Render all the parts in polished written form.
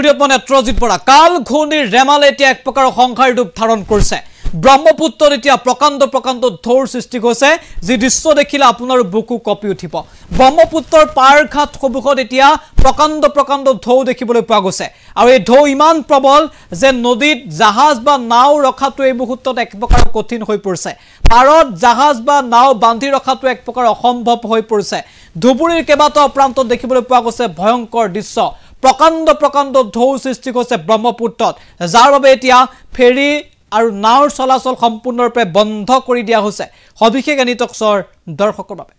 ষ্টুডিঅ'ত মই নেত্ৰজিৎ বৰা কাল ঘূৰ্ণীৰ ৰেমালে এতিয়া এক প্ৰকাৰ সংঘাৰ ৰূপ ধাৰণ কৰিছে ব্ৰহ্মপুত্ৰত এতিয়া প্ৰকাণ্ড ঢৌৰ সৃষ্টি হৈছে যি দৃশ্য দেখিলে আপোনাৰ বুকু কপি উঠিব ব্ৰহ্মপুত্ৰৰ পাৰঘাট সমূহত এতিয়া প্ৰকাণ্ড ঢৌ দেখিবলৈ পোৱা গৈছে আৰু এই ঢৌ ইমান প্ৰবল যে নদীত জাহাজ বা নাও ৰখাটো এই মুহূৰ্তত এক প্ৰকাৰ কঠিন হৈ পৰিছে পাৰত জাহাজ বা নাও বান্ধি ৰখাটো এক প্ৰকাৰ অসম্ভৱ হৈ পৰিছে ধুবুৰীৰ কেইবাটাও প্ৰান্তত দেখিবলৈ পোৱা গৈছে ভয়ংকৰ দৃশ্য প্ৰকাণ্ড ঢৌ সৃষ্টি হৈছে ব্ৰহ্মপুত্ৰত যাৰ বাবে এতিয়া ফেৰী আৰু নাওৰ চলাচল সম্পূৰ্ণৰূপে বন্ধ কৰি দিয়া হৈছে সবিশেষ এনিটক্সৰ দৰ্শকৰ বাবে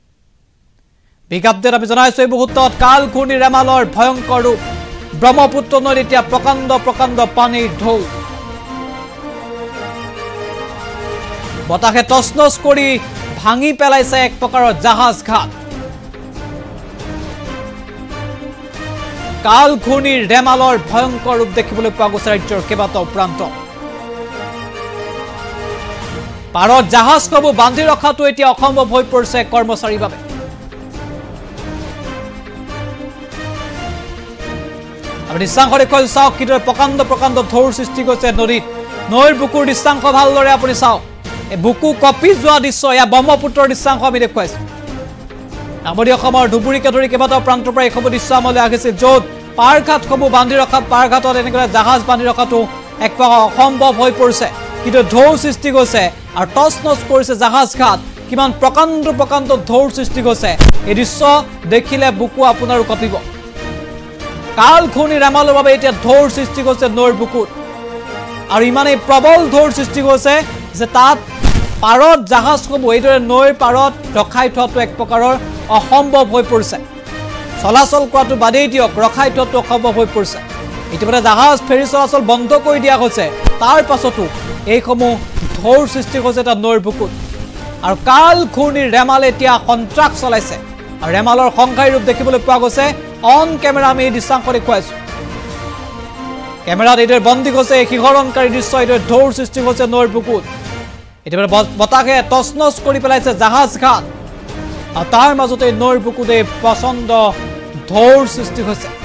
বিগ আপডেট আমি জনাইছো এই মুহূৰ্তত কাল ঘূৰ্ণী ৰেমালৰ ভয়ংকৰ ৰূপ ব্ৰহ্মপুত্ৰ নদীত এতিয়া প্ৰকাণ্ড পানীৰ ঢৌ বতাহে তছনছ কৰি ভাঙি পেলাইছে এক প্ৰকাৰৰ জাহাজ ঘাট কাল ঘূৰ্ণীৰ ৰেমালৰ ভয়ংকৰ ৰূপ দেখিবলৈ পোৱা গৈছে ৰাজ্যৰ কেইবাটাও প্ৰান্তত পাৰত জাহাজসমূহ বান্ধি ৰখাটো এতিয়া অসম্ভৱ হৈ পৰিছে কৰ্মচাৰীৰ বাবে আমি দৃশ্যাংশ দেখুৱাই চাওক কিদৰে প্ৰকাণ্ড ঢৌৰ সৃষ্টি হৈছে নদীত নৈৰ বুকুৰ দৃশ্যাংশ ভালদৰে আপুনি চাওক এই বুকু কপি যোৱা দৃশ্য এয়া ব্ৰহ্মপুত্ৰৰ দৃশ্যাংশ আমি দেখুৱাইছো নামনি অসমৰ ধুবুৰীকে ধৰি কেইবাটাও প্ৰান্তৰ পৰা এইসমূহ দৃশ্য আমালৈ আহিছিল য'ত পাৰঘাটসমূহ বান্ধি ৰখা পাৰঘাটত এনেকৈ জাহাজ বান্ধি ৰখাটো এক প্ৰকাৰ অসম্ভৱ হৈ পৰিছে কিন্তু ঢৌ সৃষ্টি হৈছে আৰু টছনছ কৰিছে জাহাজ ঘাট কিমান প্ৰকাণ্ড ঢৌৰ সৃষ্টি হৈছে এই দৃশ্য দেখিলে বুকু আপোনাৰ কঁপিব কাল ঘূৰ্ণী ৰেমালৰ বাবে এতিয়া ঢৌৰ সৃষ্টি হৈছে নৈৰ বুকুত আৰু ইমানেই প্ৰবল ঢৌৰ সৃষ্টি হৈছে যে তাত পাৰত জাহাজসমূহ এইদৰে নৈৰ পাৰত ৰখাই থোৱাটো এক প্ৰকাৰৰ অসম্ভৱ হৈ পৰিছে চলাচল কৰাটো বাদেই দিয়ক ৰখাই থোৱাটো অসম্ভৱ হৈ পৰিছে ইতিমধ্যে জাহাজ ফেৰী চলাচল বন্ধ কৰি দিয়া হৈছে তাৰ পাছতো এইসমূহ ঢৌৰ সৃষ্টি হৈছে তাত নৈৰ বুকুত আৰু কাল ঘূৰ্ণীৰ ৰেমালে এতিয়া সন্ত্ৰাস চলাইছে আৰু ৰেমালৰ সংঘাৰী ৰূপ দেখিবলৈ পোৱা গৈছে অন কেমেৰা আমি এই দৃশ্যাংশ দেখুৱাইছো কেমেৰাত এইদৰে বন্দী হৈছে এই শিহৰণকাৰী দৃশ্য এইদৰে ঢৌৰ সৃষ্টি হৈছে নৈৰ বুকুত ইতিমধ্যে বতাহে তছনছ কৰি পেলাইছে জাহাজ ঘাট আৰু তাৰ মাজতে নৈৰ বুকুতে প্ৰচণ্ড ঢৌৰ সৃষ্টি হৈছে